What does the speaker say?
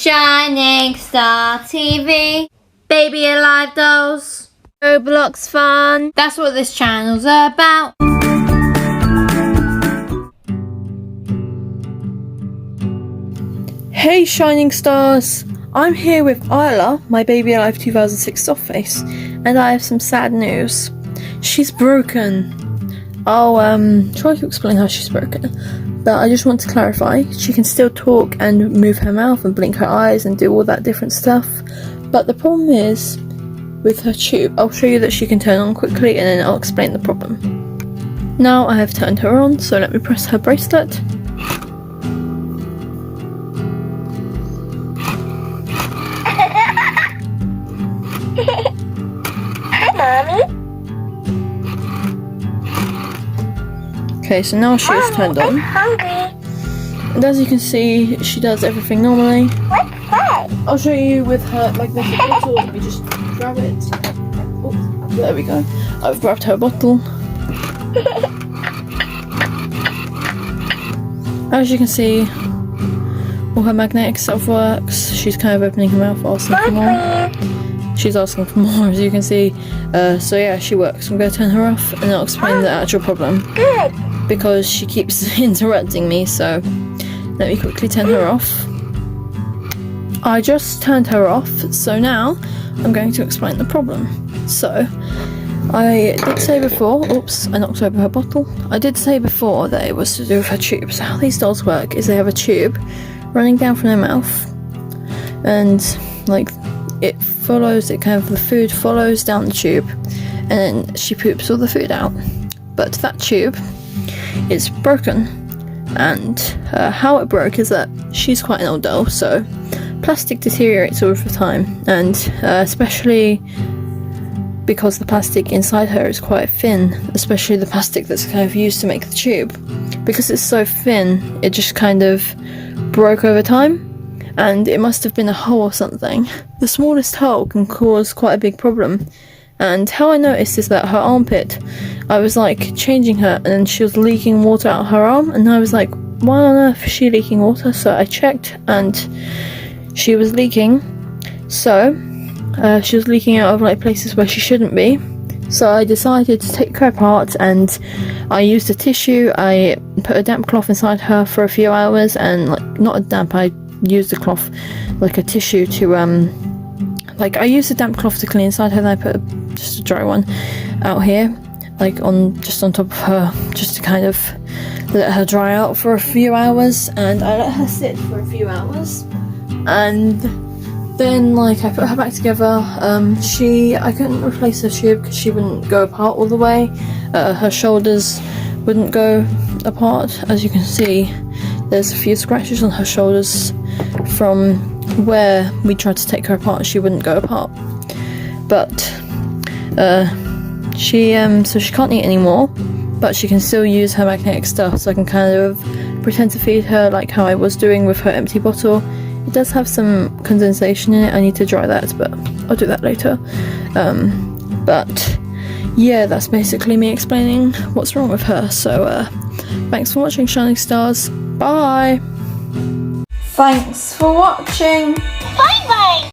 Shining Star TV, Baby Alive dolls, Roblox fun. That's what this channel's about. Hey Shining Stars! I'm here with Isla, my Baby Alive 2006 soft face, and I have some sad news. She's broken. I'll try to explain how she's broken, but I just want to clarify. She can still talk and move her mouth and blink her eyes and do all that different stuff, but the problem is with her tube. I'll show you that she can turn on quickly and then I'll explain the problem. Now I have turned her on, so let me press her bracelet. Mommy? Okay, so now she is turned on. I'm hungry. And as you can see, she does everything normally. What's that? I'll show you with her magnetic bottle. Let me just grab it. Oh, there we go. I've grabbed her bottle. As you can see, all her magnetic stuff works. She's kind of opening her mouth, asking for more. She's asking for more, as you can see. So yeah, she works. I'm going to turn her off and I'll explain the actual problem. Good. Because she keeps interrupting me, so let me quickly turn her off. I just turned her off, so now I'm going to explain the problem. So, I did say before, oops, I knocked over her bottle. I did say before that it was to do with her tube. So how these dolls work is they have a tube running down from their mouth, and like it the food follows down the tube, and then she poops all the food out. But that tube is broken, and how it broke is that she's quite an old doll, so plastic deteriorates over time, and especially because the plastic inside her is quite thin, especially the plastic that's kind of used to make the tube. Because it's so thin, it just kind of broke over time, and it must have been a hole or something. The smallest hole can cause quite a big problem. And how I noticed is that her armpit, I was like changing her and then she was leaking water out her arm, and I was like, why on earth is she leaking water? So I checked and she was leaking. So she was leaking out of like places where she shouldn't be. So I decided to take her apart and I used a tissue. I put a damp cloth inside her for a few hours, and like not a damp, I used a cloth, like a tissue to I used a damp cloth to clean inside her, and I put just a dry one out here, like on top of her, just to kind of let her dry out for a few hours. And I let her sit for a few hours, and then like I put her back together. I couldn't replace her tube because she wouldn't go apart all the way. Her shoulders wouldn't go apart. As you can see, there's a few scratches on her shoulders from where we tried to take her apart. She wouldn't go apart, but she can't eat anymore, but she can still use her magnetic stuff, so I can kind of pretend to feed her like how I was doing with her empty bottle. It does have some condensation in it. I need to dry that, but I'll do that later. But yeah, that's basically me explaining what's wrong with her. So thanks for watching, Shining Stars. Bye. Thanks for watching. Bye bye.